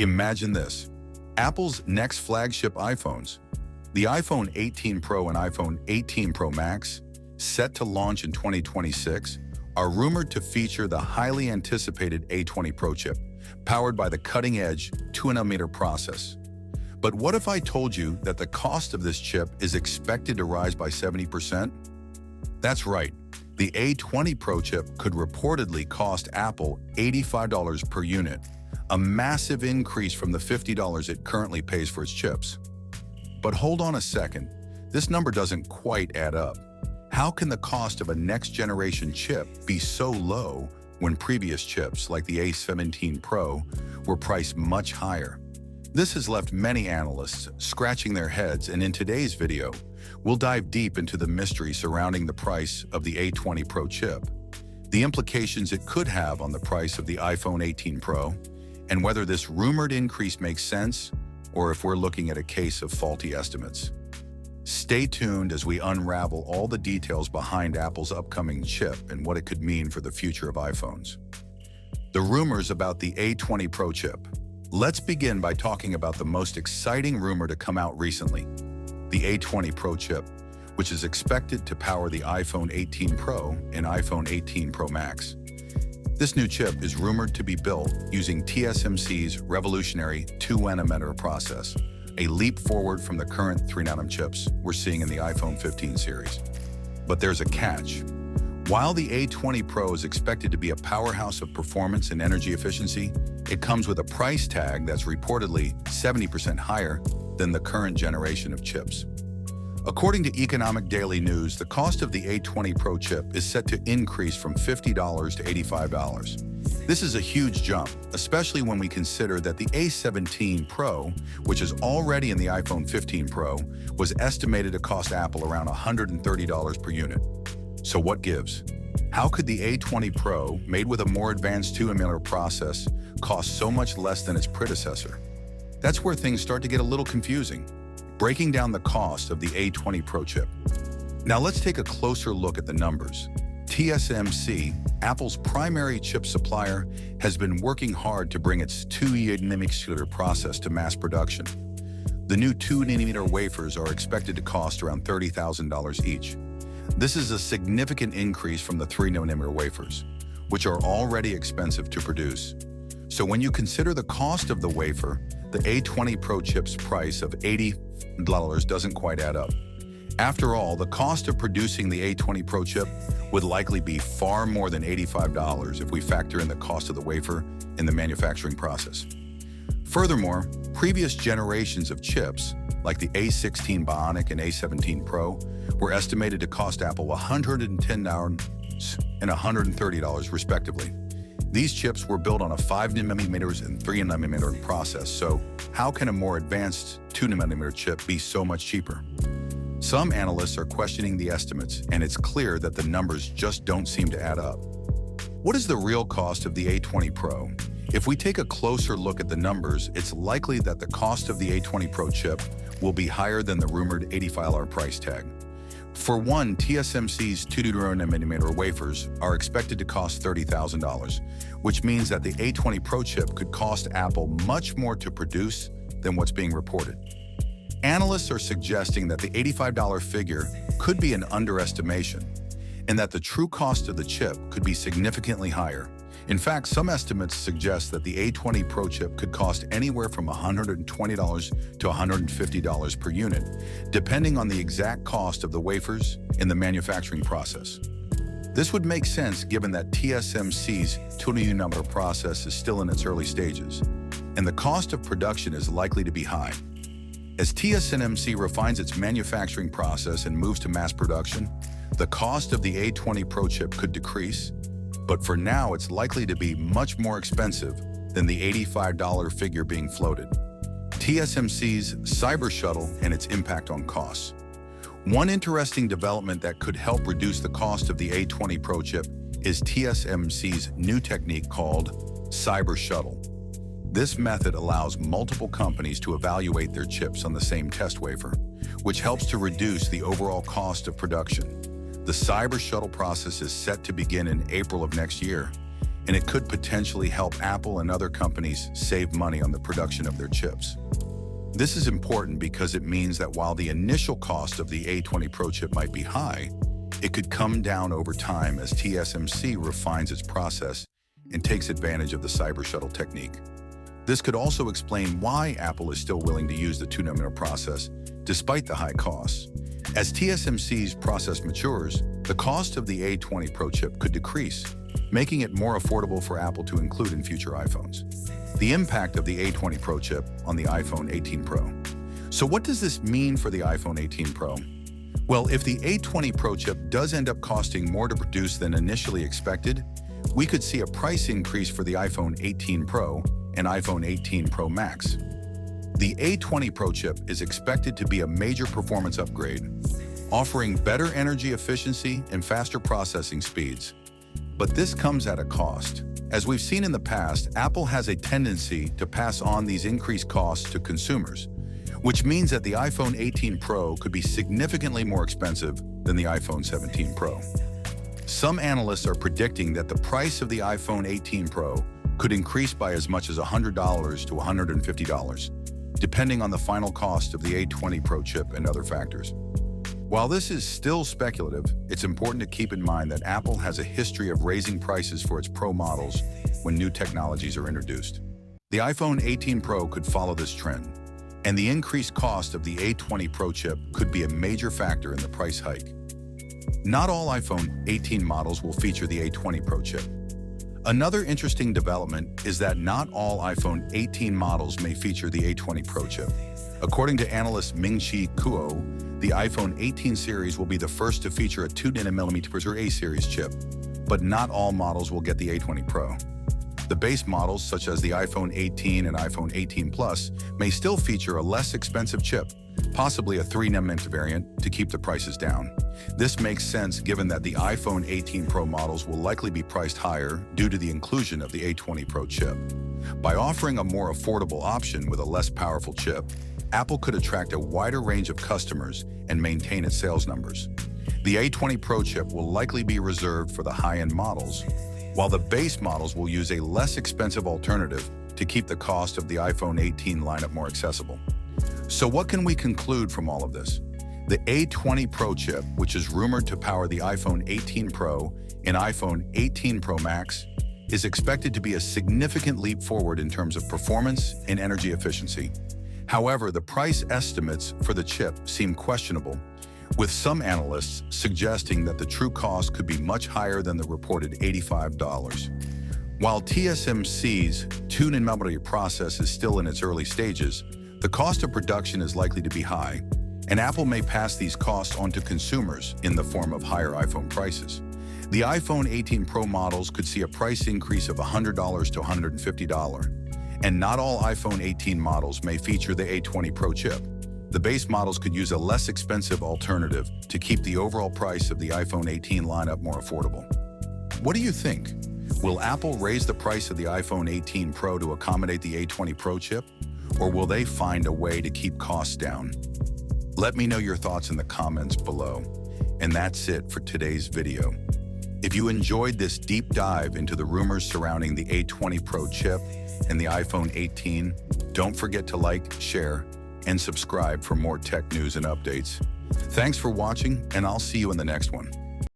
Imagine this: Apple's next flagship iPhones. The iPhone 18 Pro and iPhone 18 Pro Max, set to launch in 2026, are rumored to feature the highly anticipated A20 Pro chip, powered by the cutting-edge 2nm process. But what if I told you that the cost of this chip is expected to rise by 70%? That's right. The A20 Pro chip could reportedly cost Apple $85 per unit, a massive increase from the $50 it currently pays for its chips. But hold on a second, this number doesn't quite add up. How can the cost of a next-generation chip be so low when previous chips, like the A17 Pro, were priced much higher? This has left many analysts scratching their heads, and in today's video, we'll dive deep into the mystery surrounding the price of the A20 Pro chip, the implications it could have on the price of the iPhone 18 Pro, and whether this rumored increase makes sense or if we're looking at a case of faulty estimates. Stay tuned as we unravel all the details behind Apple's upcoming chip and what it could mean for the future of iPhones. The rumors about the A20 Pro chip. Let's begin by talking about the most exciting rumor to come out recently: the A20 Pro chip, which is expected to power the iPhone 18 Pro and iPhone 18 Pro Max. This new chip is rumored to be built using TSMC's revolutionary 2nm process, a leap forward from the current 3nm chips we're seeing in the iPhone 15 series. But there's a catch. While the A20 Pro is expected to be a powerhouse of performance and energy efficiency, it comes with a price tag that's reportedly 70% higher than the current generation of chips. According to Economic Daily News, the cost of the A20 Pro chip is set to increase from $50 to $85. This is a huge jump, especially when we consider that the A17 Pro, which is already in the iPhone 15 Pro, was estimated to cost Apple around $130 per unit. So what gives? How could the A20 Pro, made with a more advanced 2nm process, cost so much less than its predecessor? That's where things start to get a little confusing. Breaking down the cost of the A20 Pro chip. Now let's take a closer look at the numbers. TSMC, Apple's primary chip supplier, has been working hard to bring its 2nm process to mass production. The new 2nm wafers are expected to cost around $30,000 each. This is a significant increase from the 3nm wafers, which are already expensive to produce. So when you consider the cost of the wafer, the A20 Pro chip's price of $80 doesn't quite add up. After all, the cost of producing the A20 Pro chip would likely be far more than $85 if we factor in the cost of the wafer in the manufacturing process. Furthermore, previous generations of chips, like the A16 Bionic and A17 Pro, were estimated to cost Apple $110 and $130 respectively. These chips were built on a 5nm and 3nm process, so how can a more advanced 2nm chip be so much cheaper? Some analysts are questioning the estimates, and it's clear that the numbers just don't seem to add up. What is the real cost of the A20 Pro? If we take a closer look at the numbers, it's likely that the cost of the A20 Pro chip will be higher than the rumored $85 price tag. For one, TSMC's 2nm wafers are expected to cost $30,000, which means that the A20 Pro chip could cost Apple much more to produce than what's being reported. Analysts are suggesting that the $85 figure could be an underestimation, and that the true cost of the chip could be significantly higher. In fact, some estimates suggest that the A20 Pro chip could cost anywhere from $120 to $150 per unit, depending on the exact cost of the wafers in the manufacturing process. This would make sense given that TSMC's 2nm process is still in its early stages, and the cost of production is likely to be high. As TSMC refines its manufacturing process and moves to mass production, the cost of the A20 Pro chip could decrease, but for now it's likely to be much more expensive than the $85 figure being floated. TSMC's Cyber Shuttle and its impact on costs. One interesting development that could help reduce the cost of the A20 Pro chip is TSMC's new technique called Cyber Shuttle. This method allows multiple companies to evaluate their chips on the same test wafer, which helps to reduce the overall cost of production. The Cyber Shuttle process is set to begin in April of next year, and it could potentially help Apple and other companies save money on the production of their chips. This is important because it means that while the initial cost of the A20 Pro chip might be high, it could come down over time as TSMC refines its process and takes advantage of the cyber shuttle technique. This could also explain why Apple is still willing to use the 2nm process despite the high costs. As TSMC's process matures, the cost of the A20 Pro chip could decrease, making it more affordable for Apple to include in future iPhones. The impact of the A20 Pro chip on the iPhone 18 Pro. So what does this mean for the iPhone 18 Pro? Well, if the A20 Pro chip does end up costing more to produce than initially expected, we could see a price increase for the iPhone 18 Pro and iPhone 18 Pro Max. The A20 Pro chip is expected to be a major performance upgrade, offering better energy efficiency and faster processing speeds. But this comes at a cost. As we've seen in the past, Apple has a tendency to pass on these increased costs to consumers, which means that the iPhone 18 Pro could be significantly more expensive than the iPhone 17 Pro. Some analysts are predicting that the price of the iPhone 18 Pro could increase by as much as $100 to $150, depending on the final cost of the A20 Pro chip and other factors. While this is still speculative, it's important to keep in mind that Apple has a history of raising prices for its Pro models when new technologies are introduced. The iPhone 18 Pro could follow this trend, and the increased cost of the A20 Pro chip could be a major factor in the price hike. Not all iPhone 18 models will feature the A20 Pro chip. Another interesting development is that not all iPhone 18 models may feature the A20 Pro chip. According to analyst Ming-Chi Kuo, the iPhone 18 series will be the first to feature a 2nm A series chip, but not all models will get the A20 Pro. The base models, such as the iPhone 18 and iPhone 18 Plus, may still feature a less expensive chip, possibly a 3nm variant, to keep the prices down. This makes sense given that the iPhone 18 Pro models will likely be priced higher due to the inclusion of the A20 Pro chip. By offering a more affordable option with a less powerful chip, Apple could attract a wider range of customers and maintain its sales numbers. The A20 Pro chip will likely be reserved for the high-end models, while the base models will use a less expensive alternative to keep the cost of the iPhone 18 lineup more accessible. So what can we conclude from all of this? The A20 Pro chip, which is rumored to power the iPhone 18 Pro and iPhone 18 Pro Max, is expected to be a significant leap forward in terms of performance and energy efficiency. However, the price estimates for the chip seem questionable, with some analysts suggesting that the true cost could be much higher than the reported $85. While TSMC's 2nm process is still in its early stages, the cost of production is likely to be high, and Apple may pass these costs on to consumers in the form of higher iPhone prices. The iPhone 18 Pro models could see a price increase of $100 to $150, and not all iPhone 18 models may feature the A20 Pro chip. The base models could use a less expensive alternative to keep the overall price of the iPhone 18 lineup more affordable. What do you think? Will Apple raise the price of the iPhone 18 Pro to accommodate the A20 Pro chip, or will they find a way to keep costs down? Let me know your thoughts in the comments below. And that's it for today's video. If you enjoyed this deep dive into the rumors surrounding the A20 Pro chip and the iPhone 18, don't forget to like, share, and subscribe for more tech news and updates. Thanks for watching, and I'll see you in the next one.